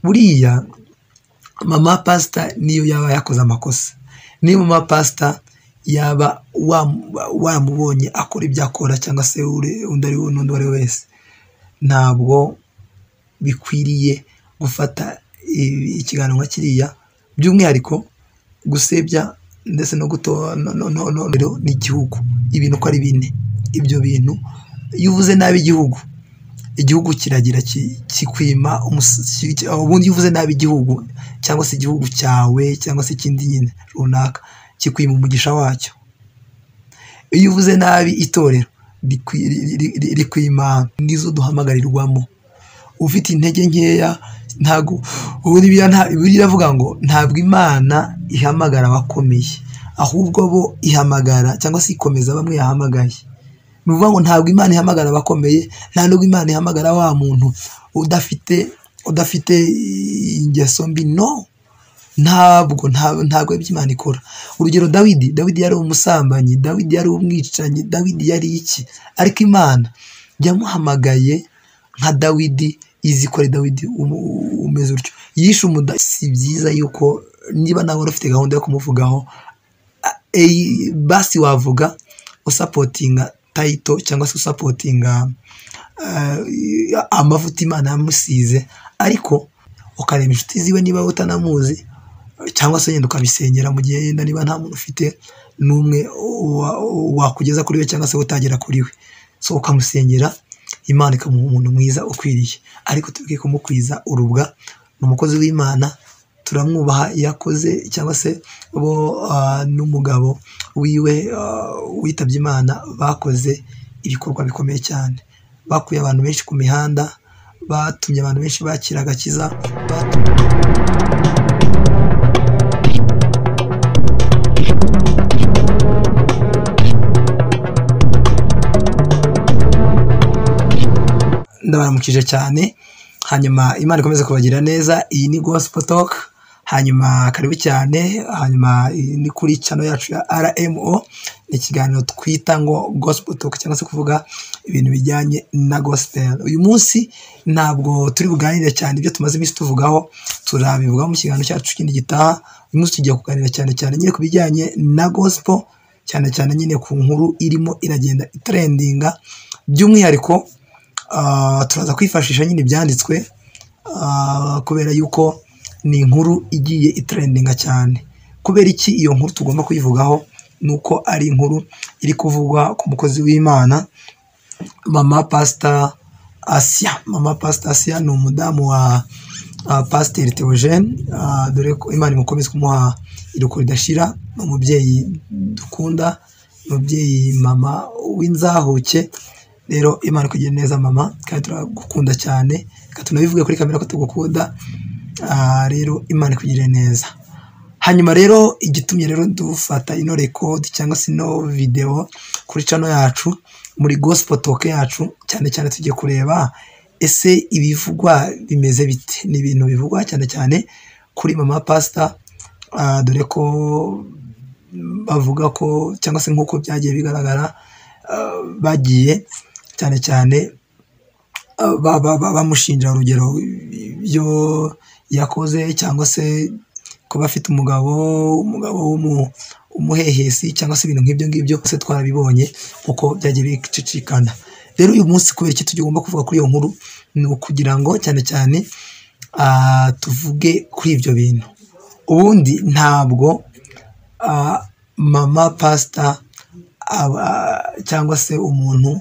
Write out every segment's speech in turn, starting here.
buriya mama pastor niyo yaba yakoze amakosa, niyo mama pastor yaba wamubonye akora ibyo akora cyangwa se undi ari n'undi wari wese, ntabwo bikwiriye gufata ikiganiro nka kiriya, by'umwihariko gusebya ndetse no n'igihugu. Ibintu ko ari bine, ibyo bintu iyo uvuze nabi igihugu kiragira kikwima ubundi. Iyo uvuze nabi igihugu cyangwa se igihugu cyawe cyangwa se ikindi nyine runaka, kikwima umugisha wacyo. Iyo uvuze nabi itorero rikwima nizo duhamagarirwamo. Ufite intege nkeya ntago iravuga ngo ntabwo Imana ihamagara abakomeye, ahubwo bo ihamagara cyangwa se ikomeza bamwe yahamagaye. Ni ukuvuga ngo ntabwo Imana ihamagara abakomeye, nta nubwo Imana ihamagara wa muntu udafite ingeso mbi. No, ntabwo ibyo Imana ikora. Urugero, Dawidi yari umusambanyi, Dawidi yari umwicanyi, Dawidi yari iki, ariko Imana yamuhamagaye nka Dawidi, izi ko ari Dawidi umeze utyo, yishe si byiza yuko niba nawe ufite gahunda yo kumuvugaho, basi wavuga usapotinga tayito cyangwa se usapotinga amavuta Imana yamusize, ariko ukareba inshuti ziwe niba utanamuzi, cyangwa se yenda ukabisenyera mu gihe yenda niba nta muntu ufite n'umwe wakugeza kuri we cyangwa se utagera kuri we, so ukamusengera Imana ikamuha umuntu mwiza ukwiriye. Ariko tubwiye kumukwiza urubwa, ni umukozi w'Imana, turamwubaha. Yakoze cyangwa se bo n'umugabo wiwe witabye Imana bakoze ibikorwa bikomeye cyane, bakuye abantu benshi ku mihanda, batumye abantu benshi bakira agakiza, ndabaramukije cyane. Hanyuma Imana ikomeze kubagira neza. Iyi ni Gospel Talk, hanyuma karibu cyane. Hanyuma ni kuri channel yacu ya RMO, ni ikiganiro twita ngo Gospel Talk cyangwa se kuvuga ibintu bijyanye na gospel. Uyu munsi ntabwo turi buganire cyane ibyo tumaze iminsi tuvugaho, turabivuga mu kiganiro cyacu kindi gitaha. Uyu munsi tugiye kuganira cyane nyine ku bijyanye na gospel, cyane nyine ku nkuru irimo iragenda itrendinga, by'umwihariko turaza kwifashisha nyine ibyanditswe, kubera yuko ni inkuru igiye itrendinga cyane. Kubera iki iyo nkuru tugomba kuyivugaho? Nuko ari inkuru iri kuvugwa ku mukozi w'Imana, mama pastor Asia. Mama pastor Asia ni umudamu wa Pasteur Theogene, dore ko Imana imukomeza kumuha iruko ridashira. Ni umubyeyi dukunda, umubyeyi mama w'inzahuke. Rero Imana kugira neza mama, kandi turagukunda cyane, kandi tunabivuge kuri kamera ko tugukunda. Rero Imana kugira neza. Hanyuma rero igitumye rero dufata ino record cyangwa se no video kuri channel yacu muri Gospel Talk yacu, cyane tugiye kureba ese ibivugwa bimeze bite. Ni ibintu bivugwa cyane kuri mama pastor, dore ko bavuga ko cyangwa se nkuko byagiye bigaragara, bagiye cyane bamushinja urugero byo yakoze, cyangwa se kuba afite umugabo umuhehesi cyangwa se ibintu nk'ibyo ngibyo se twarabibonye uko byagiye bicicikana. Rero uyu munsi kubera iki tugomba kuvuga kuri iyo nkuru, ni ukugira ngo cyane tuvuge kuri ibyo bintu. Ubundi ntabwo mama pastor cyangwa se umuntu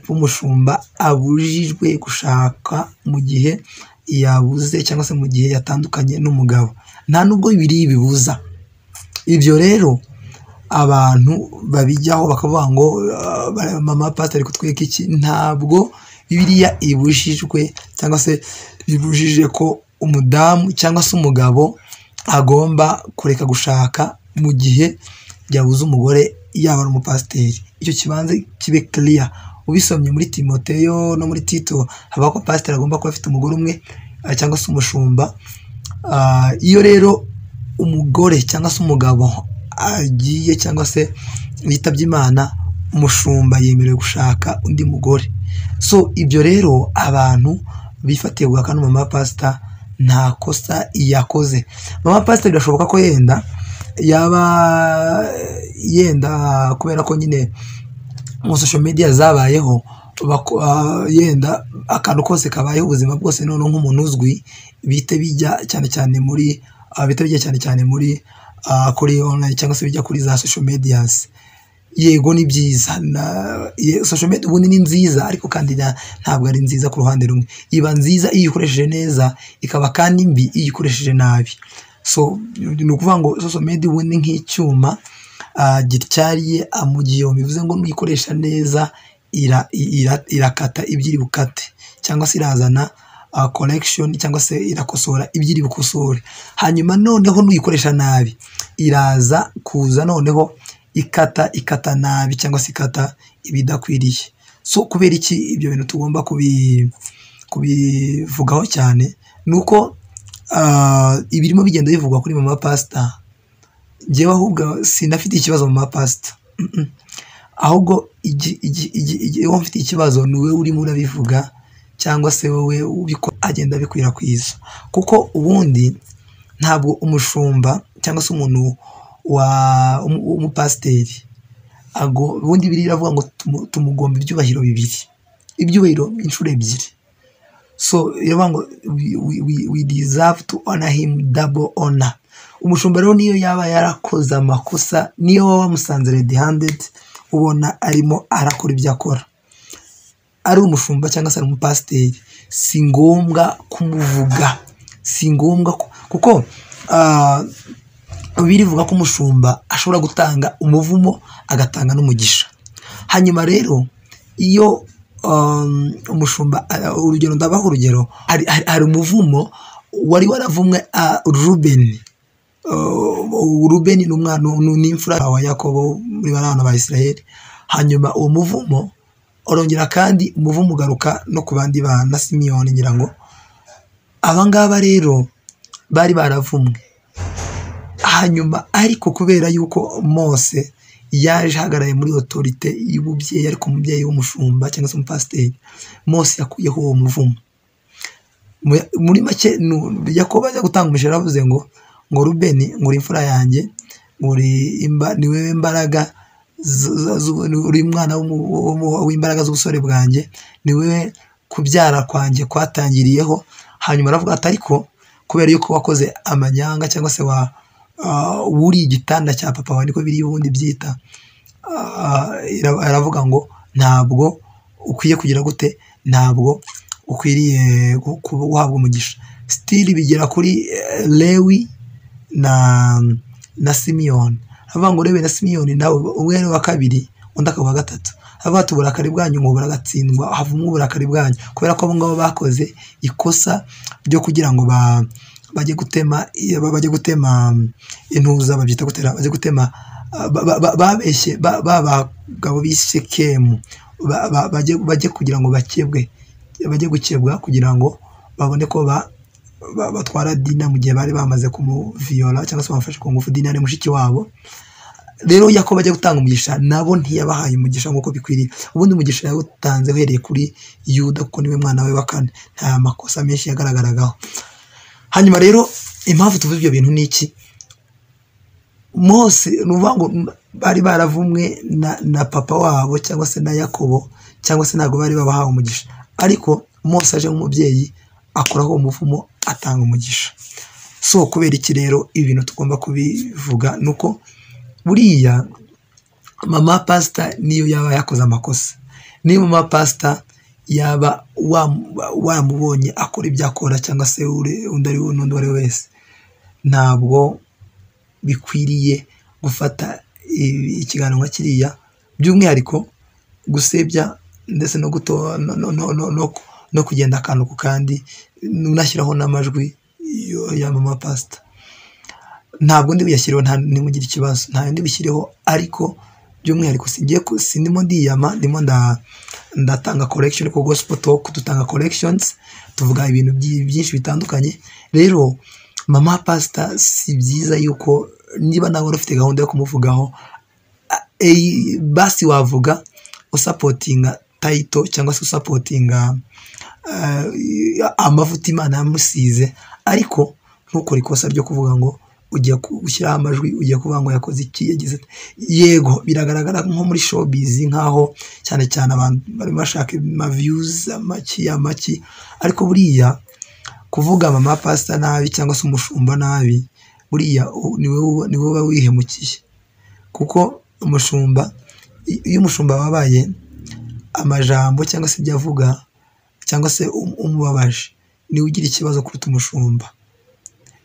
w'umushumba abujijwe gushaka mu gihe yabuze cyangwa se mu gihe yatandukanye n'umugabo, nta nubwo bibiri bibuza ibyo. Rero abantu babijyaho bakavuga ngo mama pastor ari kutwereka iki. Ntabwo Bibiliya ibujijwe cyangwa se bibujije ko umudamu cyangwa se umugabo agomba kureka gushaka mu gihe yabuze umugore, yaba ari umupasiteri. Icyo kibanze kibe clear. Ubisomye muri Timoteyo no muri Tito haba ko pasiteri agomba kuba afite umugore umwe cyangwa se umushumba. Iyo rero umugore cyangwa se umugabo agiye cyangwa se yitabye Imana, umushumba yemerewe gushaka undi mugore. So ibyo rero abantu bifatiye guhakana mama pastor nta kosa yakoze. Mama Pastor birashoboka ko yenda kubera ko nyine mu social media zabayeho yenda akantu kose kabayeho ubuzima bwose none nk'umuntu uzwi bite bijya cyane cyane muri kuri online cyangwa se bijya kuri za social medias. Yego ni byiza social media ubundi ni nziza, ariko kandi ntabwo ari nziza ku ruhande rumwe. Iba nziza iyo uyikoresheje neza, ikaba kandi mbi iyo uyikoresheje nabi. So ni ukuvuga ngo social media ubundi nk'icyuma gityariye amugiyo, bivuze ngo nuyikoresha neza irakata ibyiri bukate, cyangwa se irazana correction, cyangwa se irakosora ibyiri bukosore. Hanyuma noneho nuyikoresha nabi iraza kuza noneho ikata nabi, cyangwa se ikata ibidakwiriye. So kubera iki ibyo bintu tugomba kubivugaho cyane, nuko ibirimo bigenda bivugwa kuri Mama Pastor, njyewe ahubwo sinafite ikibazo Mama Pastor, ahubwo iyo mfite ikibazo ni wowe urimo urabivuga, cyangwa se wowe agenda abikwirakwiza. Kuko ubundi ntabwo umushumba cyangwa se umuntu umupasiteri ubundi biri iravuga ngo tumugomba ibyubahiro bibiri, ibyubahiro inshuro ebyiri. So iravuga ngo we deserve to honor him double honor. Umushumba rero niyo yaba yarakoze amakosa, niyo waba wamusanze red handed ubona arimo arakora ibyo akora, ari umushumba cyangwa se ari umupasiteri, si ngombwa kumuvuga, si ngombwa kuko birivuga ko umushumba ashobora gutanga umuvumo agatanga n'umugisha. Hanyuma rero iyo umushumba urugero ndabaho urugero, hari umuvumo wari waravumwe Rubeni ni umwana n'imfura wa Yakobo muri bana ba Isiraheli. Hanyuma uwo muvumo orongera kandi umuvumo ugaruka no ku bandi bana Simiyoni, ngira ngo abangaba rero bari baravumwe. Hanyuma ariko kubera yuko Mose yaje hagaraye muri autorite y'ububyeyi, ariko umubyeyi w'umushumba cyangwa se umupasiteri, Mose yakuyeho uwo muvumo. Muri make Yakobo ajya gutanga umugisha yaravuze ngo Rubeni nguri imfura yanjye, ni wewe imbaraga, uri mwana w'imbaraga z'ubusore bwanjye, ni wewe kubyara kwanjye kwatangiriyeho. Hanyuma aravuga ati ariko kubera yuko wakoze amanyanga cyangwa se wuri igitanda cya papa wawe, niko biri ubundi byita, aravuga ngo ntabwo ukwiye kugira gute, ntabwo ukwiriye guhabwa umugisha. Still bigera kuri Lewi na Simiyoni, avuga ngo Lewi na Simiyoni nawe umwe wa kabiri undi akaba gatatu, avuga ati uburakari bwanyu ngo buragatsindwa, havumwe uburakari bwanyu, kubera ko abo ngabo bakoze ikosa ryo kugira ngo bajye gutema intuza, babyita gutera, bajye gutema, babeshye bagabo b'Ishekemu, bajye kugira ngo bajye gukebwa kugira ngo babone ko batwara Dina mu gihe bari bamaze kumuviola cyangwa se bamufashe ku ngufu. Dina ari mushiki wabo. Rero Yakobo ajya gutanga umugisha, nabo ntiyabahaye umugisha nk'uko bikwiriye. Ubundi umugisha yawutanze uhereye kuri Yuda kuko niwe mwana we wa kane, nta makosa menshi yagaragaragaho. Hanyuma rero impamvu tuvuze ibyo bintu ni iki? Mose nuvuga ngo bari baravumwe na papa wabo cyangwa se na Yakobo, cyangwa se ntabwo bari babahawe umugisha, ariko Mose aje nk'umubyeyi akoraho umuvumo atanga umugisha. So kubera iki rero ibintu tugomba kubivuga nuko buriya Mama Pastor niyo yaba yakoze amakosa, niyo Mama Pastor yaba wamubonye akora ibyo akora cyangwa se undi ari n'undi wari wese, ntabwo bikwiriye gufata ikiganiro nka kiriya, by'umwihariko gusebya ndetse no kugenda akantu ku kandi unashyiraho n'amajwi ya Mama Pastor. Ntabwo ndi buyashyireho, nimugire ikibazo, nta ndi bishyireho, ariko by'umwihariko sindimo ndiyama, ndimo ndatanga correction ku Gospel Talk, dutanga corrections, tuvuga ibintu byinshi bitandukanye. Rero Mama Pastor si byiza yuko niba nawe ufite gahunda yo kumuvugaho, basi wavuga usapotinga title cyangwa se usapotinga amavuta Imana yamusize, ariko ntukore ikosa ryo kuvuga ngo ugiye gushyiraho amajwi, ugiye kuvuga ngo yakoze iki, yagize yego. Biragaragara nko muri showbiz nkaho cyane cyane abantu barimo bashaka ama views amaki, ariko buriya kuvuga mama pastor nabi cyangwa se umushumba nabi, buriya niwe uba wihemukiye. Kuko umushumba, iyo umushumba wabaye amajambo cyangwa se ibyo avuga cyangwa se umubabaje, niwe ugira ikibazo kuruta umushumba.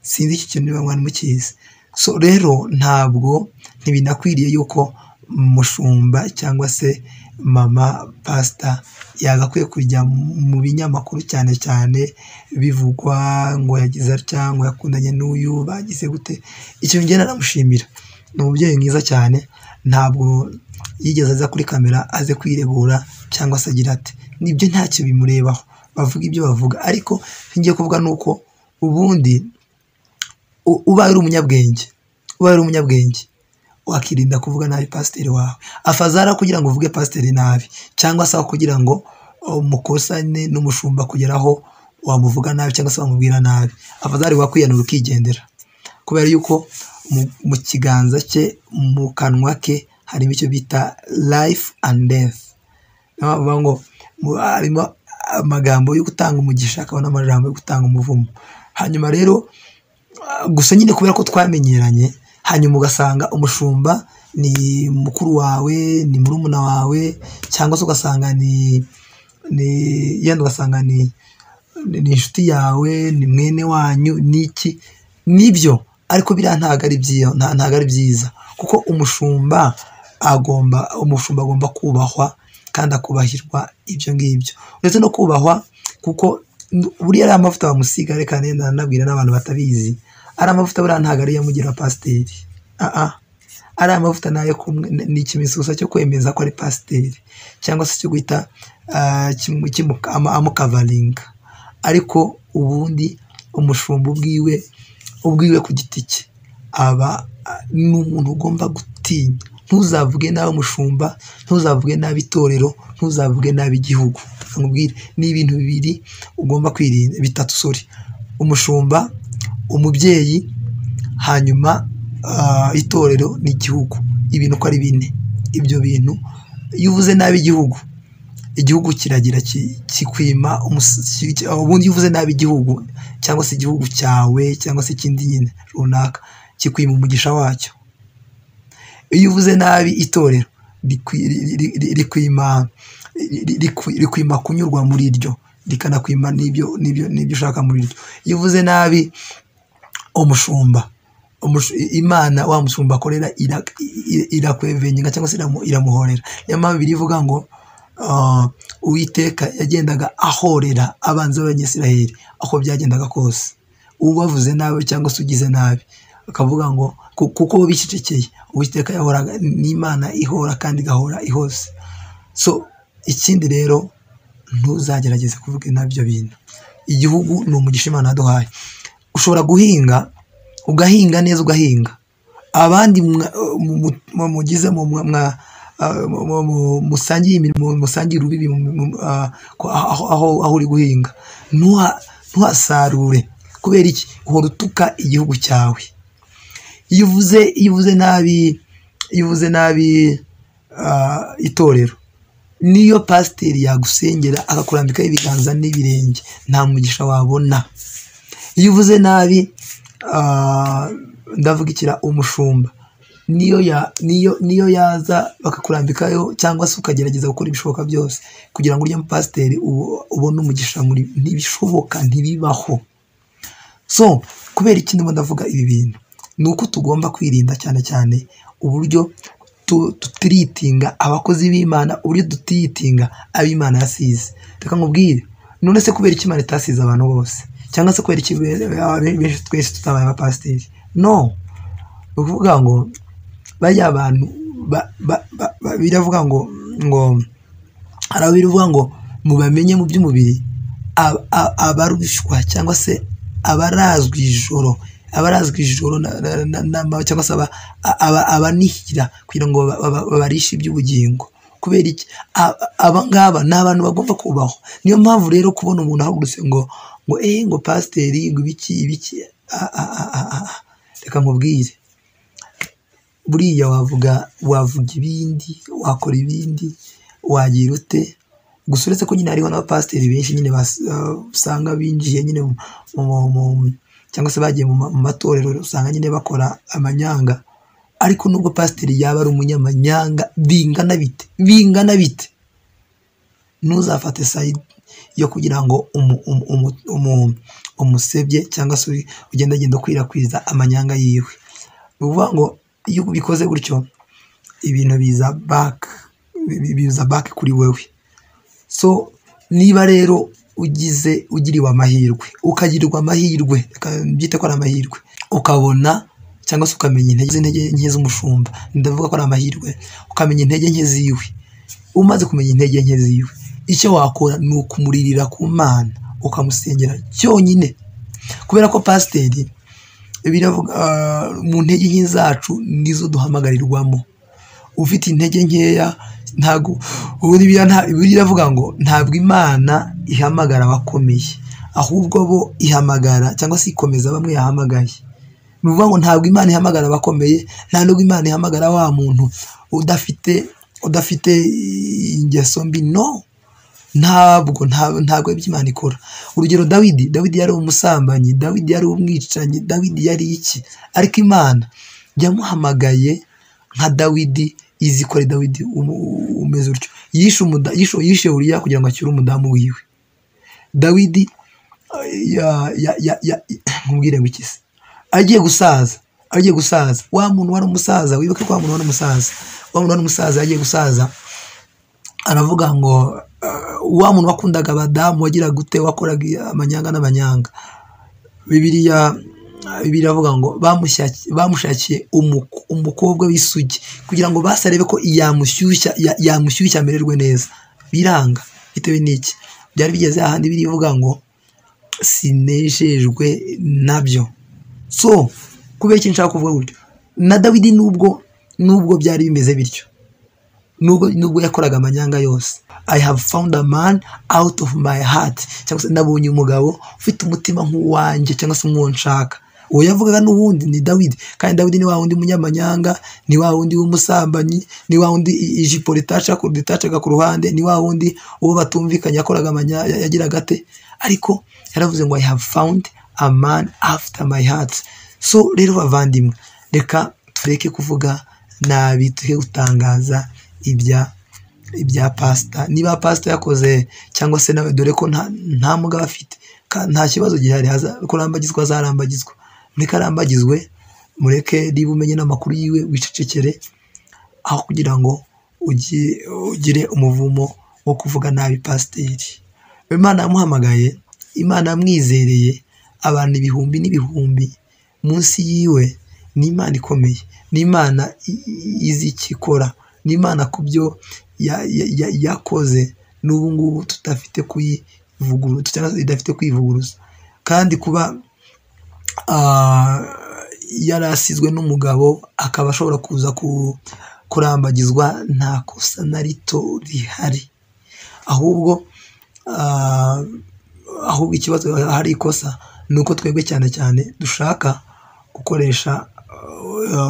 Sinzi iki kintu niba mwari mukizi. So rero ntabwo ntibinakwiriye yuko umushumba cyangwa se mama pastor yagakwiye kujya mu binyamakuru cyane cyane bivugwa ngo yagize atya, ngo yakundanye n'uyu, bagize gute. Icyo ngenda namushimira, ni umubyeyi mwiza cyane, ntabwo yigeze aza kuri kamera aze kwiregura cyangwa se agira ati nibyo ntacyo bimurebaho, bavuga ibyo bavuga. Ariko ngiye kuvuga nuko ubundi ubaye uri umunyabwenge wakirinda kuvuga nabi pasiteri wawe. Afazara kugira ngo uvuge pasiteri nabi, cyangwa se kugira ngo umukosane n'umushumba kugeraho wamuvuga nabi cyangwa se wamubwira nabi. Afazari wakwiyanura ukigendera, kubera yuko mu kiganza cye, mu kanwa ke harimo icyo bita life and death. Bavuga ngo harimo amagambo yo gutanga umugisha, akaba n'amajambo yo gutanga umuvumo. Hanyuma rero gusa nyine kubera ko twamenyeranye, hanyuma ugasanga umushumba ni mukuru wawe, ni murumuna wawe, cyangwa se ugasanga ni inshuti yawe, ni mwene wanyu, niki nibyo. Ariko biriya ntabwo ari byiza, kuko umushumba agomba kubahwa kandi akubahirwa ibyo ngibyo. Uretse no kubahwa, kuko buriya ari amavuta bamusiga, reka nenda nabwira n'abantu batabizi, ari amavuta buriya ntabwo ari yamugira pasiteri. Ari amavuta nayo ni ikimenyetso gusa cyo kwemeza ko ari pasiteri, cyangwa se cyo guhita amukavaringa. Ariko ubundi umushumba ubwiwe ku giti cye aba ni umuntu ugomba gutinya. Ntuzavuge nabi umushumba, ntuzavuge nabi itorero, ntuzavuge nabi igihugu. Nkubwire, ni ibintu bibiri ugomba kwirinda, bitatu sorry: umushumba, umubyeyi, hanyuma itorero n'igihugu. Ibintu uko ari bine, ibyo bintu iyo uvuze nabi igihugu kiragira kikwima ubundi. Iyo uvuze nabi igihugu cyangwa se igihugu cyawe cyangwa se ikindi nyine runaka, kikwima umugisha wacyo. Iyo uvuze nabi itorero, rikwima kunyurwa muri ryo, rikanakwima n'ibyo ushaka muri ryo. Iyo uvuze nabi umushumba, Imana wa mushumba akorera irakwevenga cyangwa se iramuhorera. Niyo mpamvu Bibiliya ivuga ngo Uwiteka yagendaga ahorera abanzi b'Abanyisiraheli aho byagendaga kose. Ubavuze nabi cyangwa se ugize nabi, akavuga ngo kuko bo bicecekeye, Uwiteka yahoraga, n'Imana ihora kandi igahora ihose. So ikindi rero, ntuzagerageze kuvuga nabi ibyo bintu. Igihugu ni umugisha Imana yaduhaye. Ushobora ugahinga neza, ugahinga abandi mugize musangiye imirimo, musangiye urubibi aho uri guhinga, ntuhasarure. Kubera iki? Uhora utuka igihugu cyawe. Iyo uvuze nabi itorero, niyo pasiteri yagusengera akakurambikaho ibiganza n'ibirenge, nta mugisha wabona. Iyo uvuze nabi ndavugikira umushumba, niyo yaza bakakurambikayo cyangwa se ukagerageza gukora ibishoboka byose kugira ngo urya pasiteri ubone umugisha muri, ntibishoboka, ntibibaho. So kubera iki ndimo ndavuga ibi bintu? Ni uko tugomba kwirinda cyane cyane uburyo tutiritinga abakozi b'Imana, uburyo dutiyitinga ab'Imana yasize. Reka nkubwire, none se kubera iki Imana itasize abantu bose? Cyangwa se kubera iki benshi twese tutabaye abapasiteri? No, uvuga ngo bajya abantu biravuga ngo hari abivuga ngo mubamenye mu by'umubiri abarushwa cyangwa se abarazwi ijoro cyangwa se abanihira kugira ngo babarishe iby'ubugingo. kubera iki? Aba ngaba ni abantu bagomba kubaho. Niyo mpamvu rero kubona umuntu ahagurutse ngo pasiteri ngo ibiki reka nkubwire, buriya wavuga ibindi, wakora ibindi, wagira ute, gusa uretse ko nyine hariho n'abapasiteri benshi nyine usanga binjiye nyine cyangwa se bagiye mu matorero, usanga nyine bakora amanyanga. Ariko nubwo pasiteri yaba ari umunyamanyanga bingana bite, ntuzafate sayidi yo kugira ngo umusebye cyangwa se ugenda ukwirakwiza amanyanga yiwe. Ni ukuvuga ngo iyo ubikoze gutyo ibintu biza back kuri wewe. So niba rero ugiriwe amahirwe, ukagirirwa amahirwe, byite ko ari amahirwe, ukabona cyangwa se ukamenya intege nke z'umushumba, ndavuga ko ari amahirwe, ukamenya intege nke ziwe. Umaze kumenya intege nke ziwe, icyo wakora ni ukumuririra ku Mana, ukamusengera cyonyine, kubera ko pasiteri biravuga mu ntege nke zacu nizo duhamagarirwamo. Ufite intege nkeya ntago biravuga ngo ntabwo Imana ihamagara abakomeye, ahubwo bo ihamagara cyangwa se ikomeza bamwe yahamagaye. Ni ukuvuga ngo ntabwo Imana ihamagara abakomeye, nta nubwo Imana ihamagara wa muntu udafite ingeso mbi, no, ntabwo ibyo Imana ikora. Urugero, Dawidi yari umusambanyi, Dawidi yari umwicanyi, Dawidi yari iki, ariko Imana yamuhamagaye nka Dawidi, izi ko ari Dawidi umeze utyo. Yishe Uriya kugira ngo acyure umudamu wiwe. Dawidi nkubwire ngo iki se, agiye gusaza, wa muntu wari umusaza, wibuke ko wa muntu wari umusaza yagiye gusaza, aravuga ngo wa muntu wakundaga abadamu, wagira gute, wakoraga amanyanga n'amanyanga. Bibiliya avuga ngo bamushakiye umukobwa w'isugi kugira ngo basarebe ko yamushyushya amererwe neza, biranga. Bitewe n'iki? Byari bigeze ahandi birivuga ngo sinejejwe nabyo. So kubera iki nshaka kuvuga gutyo, na Dawidi nubwo byari bimeze bityo, nubwo yakoraga amanyanga yose, I have found a man out of my heart, cyangwa se nabonye umugabo ufite umutima nk'uwanjye cyangwa se nk'uwo nshaka. Uwo yavugaga n'ubundi ni Dawidi, kandi Dawidi ni wa wundi munyamanyanga, ni wa wundi w'umusambanyi, ni wa wundi ijipo ritacaga ku ruhande, ni wa wundi uwo batumvikanye yakoraga yagiraga ate. Ariko yaravuze ngo I have found a man after my heart. So rero bavandimwe, reka tureke kuvuga nabi, tureke gutangaza ibya pasita. Niba pasita yakoze cyangwa se nawe, dore ko nta mugabo afite, nta kibazo gihari, kurambagizwa azarambagizwa, mureke arambagizwe, mureke niba umenye n'amakuru yiwe wicecekere, aho kugira ngo ugire umuvumo wo kuvuga nabi pasiteri. Imana yamuhamagaye, Imana yamwizereye abantu ibihumbi n'ibihumbi munsi yiwe. Ni Imana ikomeye, ni Imana izi icyo ikora, ni Imana ku byo yakoze n'ubu ngubu tudafite kuyivuguruza cyangwa se idafite kwivuguruza. Kandi kuba yarasizwe n'umugabo akaba ashobora kuza kurambagizwa, nta kosa na rito rihari. Ahubwo ikibazo hari ikosa ni uko twebwe cyane cyane dushaka gukoresha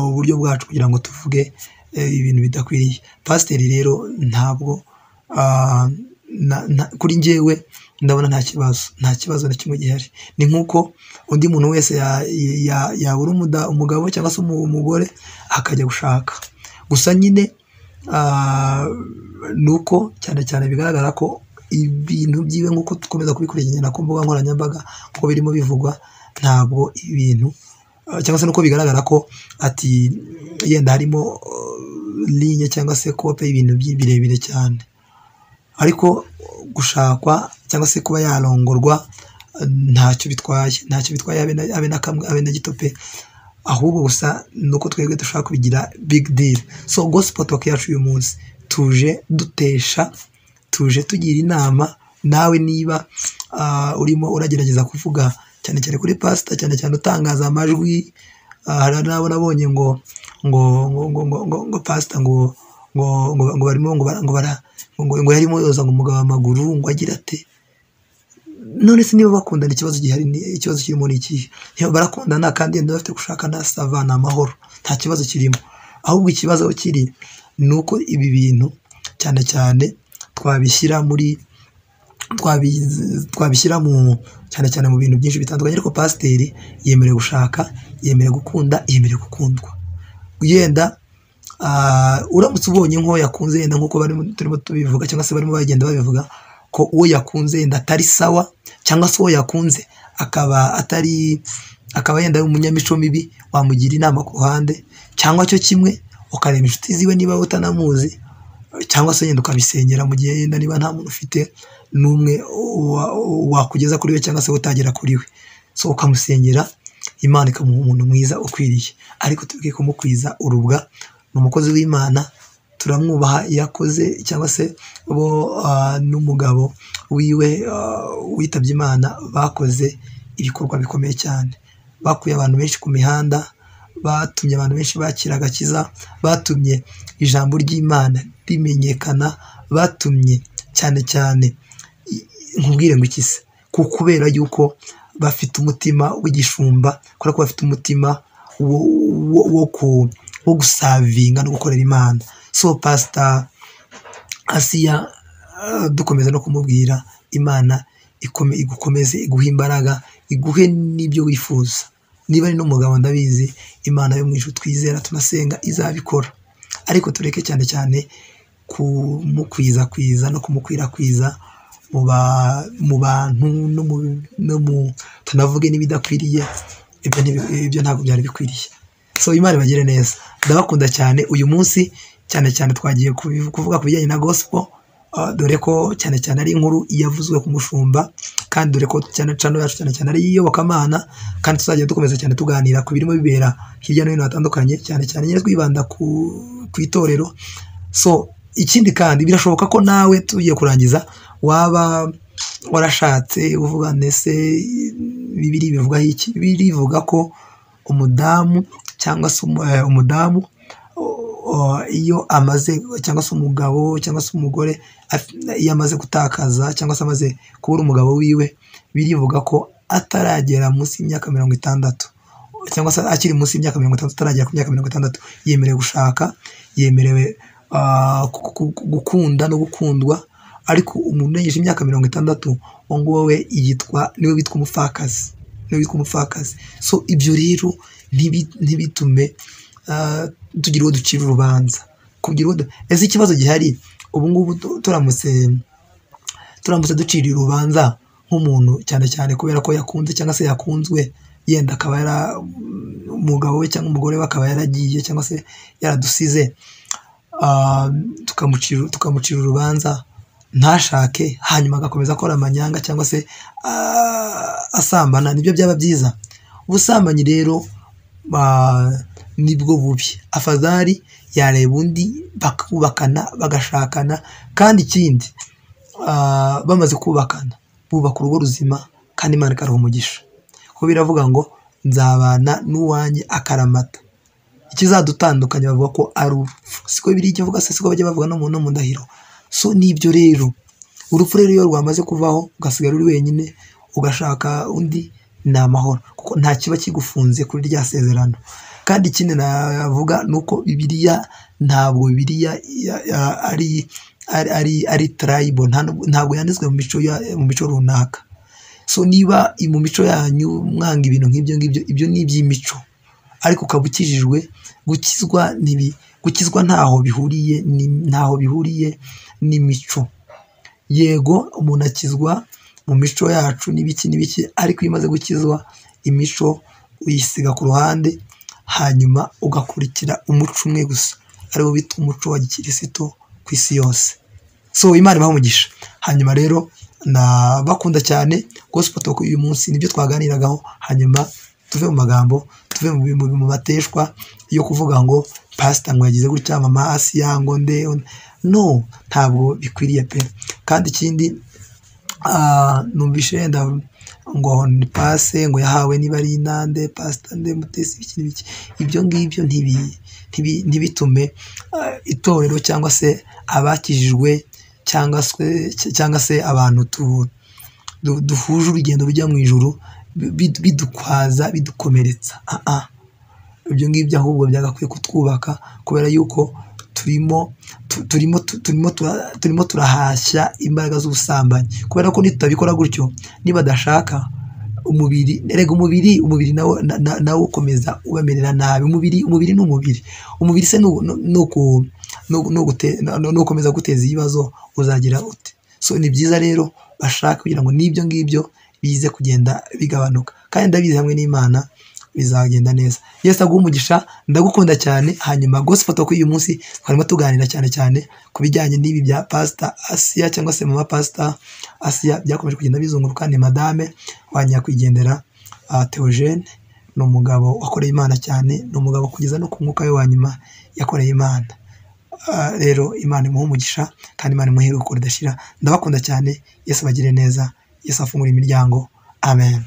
uburyo bwacu kugira ngo tuvuge ibintu bidakwiriye. Pasiteri rero ntabwo kuri njyewe ndabona nta kibazo na kimwe gihari. Ni nk'uko undi muntu wese yabura umugabo cyangwa se umugore akajya gushaka. Gusa nyine ni uko cyane cyane bigaragara ko ibintu byiwe, nk'uko dukomeza kubikurikirana ku mbuga nkoranyambaga uko birimo bivugwa, ntabwo ibintu cyangwa se nuko bigaragara ko ati yenda harimo linye cyangwa se kope y'ibintu birebire cyane. Ariko gushakwa cyangwa se kuba yarongorwa ntacyo bitwaye habe na kamwe, habe na gito pe. Ahubwo gusa nuko twebwe dushaka kubigira big deal. So gospel talk yacu uyu munsi tuje tugira inama nawe, niba urimo uragerageza kuvuga cyane cyane kuri pastor, cyane cyane utangaza amajwi. Hari nabo nabonye ngo pastor ngo ngo barimo ngo yarimo yoza ngo umugabo amaguru ngo agira ate. None se niba bakundana ikibazo gihari, ikibazo kirimo ni ikihe? Barakundana kandi yenda bafite gushakana savana amahoro, nta kibazo kirimo. Ahubwo ikibazo kiri ni uko ibi bintu cyane cyane twabishyira cyane cyane mu bintu byinshi bitandukanye. Ariko pasiteri yemerewe gushaka, yemerewe gukunda, yemerewe gukundwa. Yenda uramutse ubonye nko yakunze yenda nk'uko turimo tubivuga cyangwa se barimo bagenda babivuga ko uwo yakunze yenda atari sawa, cyangwa se uwo yakunze akaba yenda ari umunyamico mibi, wamugira inama ku ruhande, cyangwa cyo kimwe ukareba inshuti ziwe niba utanamuzi, cyangwa se yenda ukabisengera mu gihe yenda niba nta muntu ufite n'umwe wakugeza kuri we cyangwa se utagera kuri we, so ukamusengera Imana ikamuha umuntu mwiza ukwiriye. Ariko tubwiye kumukwiza urubwa, ni umukozi w'Imana, turamwubaha iyo akoze, cyangwa se bo n'umugabo wiwe witabye Imana bakoze ibikorwa bikomeye cyane, bakuye abantu benshi ku mihanda, batumye abantu benshi bakira agakiza, batumye ijambo ry'Imana rimenyekana, batumye cyane cyane nkubwire ngo iki se, kubera yuko bafite umutima w'igishumba, kubera ko bafite umutima wo gusavinga no gukorera Imana. So Pastor Asiya dukomeza no kumubwira Imana igukomeze, iguhe imbaraga, iguhe n'ibyo wifuza. Niba ari n'umugabo ndabizi Imana yo mu ijuru twizera tunasenga izabikora, ariko tureke cyane cyane kumukwiza no kumukwirakwiza mu bantu no tunavuge n'ibidakwiriye, ibyo ntabwo byari bikwiriye. So Imana ibagire neza, ndabakunda cyane. Uyu munsi cyane cyane twagiye kuvuga ku bijyanye na gospel, dore ko cyane cyane ari inkuru yavuzwe ku mushumba, kandi dore ko cyane yacu cyane cyane ari iyobokamana, kandi tuzajya dukomeza cyane tuganira ku birimo bibera hirya no hino hatandukanye, cyane cyane nyine twibanda ku itorero. So ikindi kandi birashoboka ko nawe tugiye kurangiza waba warashatse uvuga ndetse Bibiliya bivuga iki? Bibiliya ivuga ko umudamu cyangwa se umudamu iyo amaze, cyangwa se umugabo cyangwa se umugore iyo amaze gutakaza cyangwa se amaze kubura umugabo wiwe, birivuga ko ataragera munsi y'imyaka 60, cyangwa se akiri munsi y'imyaka 60 ataragera ku myaka 60, yemerewe gushaka, yemerewe gukunda no gukundwa. Ariko umuntu urengeje imyaka 60 ngo we niwe witwa umupfakazi. So ibyo rero ntibitume tugira uwo ducira urubanza. Ese ikibazo gihari ubu ngubu turamutse ducira urubanza nk'umuntu cyane cyane kubera ko yakunze cyangwa se yakunzwe, yenda akaba umugabo we cyangwa umugore we akaba yaragiye cyangwa se yaradusize, tukamucira urubanza ntashake, hanyuma agakomeza akora amanyanga cyangwa se asambana, nibyo byaba byiza? Ubusambanyi rero nibwo bubi. Afadhali yareba undi bakubakana bagashakana, kandi ikindi bamaze kubakana bubaka urugo ruzima, kandi Imana ikaruha umugisha. Kuko biravuga ngo nzabana n'uwanjye akaramata. Ikizadutandukanya bavuga ko ari urupfu, siko Bibiliya ivuga se, siko bajya bavuga no mu ndahiro. So nibyo rero, urupfu rero iyo rwamaze kuvaho ugasigara uri wenyine ugashaka undi, ni amahoro, kuko nta kiba kigufunze kuri rya sezerano. Kandi ikindi navuga nuko Bibiliya ntabwo ari tribal, ntabwo yanditswe mu mico runaka. So niba mu mico yanyu mwanga ibintu nk'ibyo ngibyo, ibyo ni iby'imico, ariko ukaba ukijijwe, gukizwa ntaho bihuriye n'imico. Yego umuntu akizwa mu mico yacu n'ibiki, ariko iyo umaze gukizwa imico uyisiga ku ruhande, hanyuma ugakurikira umuco umwe gusa, ariwo bita umuco wa gikristo ku isi yose. So Imana ibahe umugisha. Hanyuma rero bakunda cyane gospel talk uyu munsi, nibyo twaganiragaho. Hanyuma tuve mu magambo, tuve mu mateshwa yo kuvuga ngo pastor ngo yagize gutya, mama Asiya ngo no, ntabwo bikwiriye pe. Kandi ikindi numvishe ngo ni pase ngo yahawe niba ari inande pasita nde mutesi ibiki n'ibiki. Ibyo ngibyo ntibitume itorero cyangwa se abakijijwe cyangwa se abantu duhuje urugendo rujya mu ijuru bidukwaza bidukomeretsa. Ibyo ngibyo ahubwo byagakwiye kutwubaka, kubera yuko turimo turahashya imbaraga z'ubusambanyi, kubera ko nitutabikora gutyo nibadashaka umubiri nawo ukomeza ubamerera nabi. Umubiri ni umubiri se nukomeza guteza ibibazo uzagira ute? So ni byiza rero bashaka kugira ngo n'ibyo ngibyo bize kugenda bigabanuka, kandi ndabizi hamwe n'Imana bizagenda neza. Yesu aguhe umugisha, ndagukunda cyane. Hanyuma gospel talk uyu munsi twarimo tuganira cyane ku bijyanye n'ibi bya Pastor Asia cyangwa se mama Pastor Asia byakomeje kugenda bizunguruka. Ni madame wa nyakwigendera Theogene, ni umugabo wakoreye Imana cyane, ni umugabo kugeza no ku mwuka we wa nyuma yakoreye Imana. Rero Imana imuhe umugisha kandi Imana imuhe iruhuko ridashira. Ndabakunda cyane. Yesu abagire neza, Yesu afungure imiryango. Amen.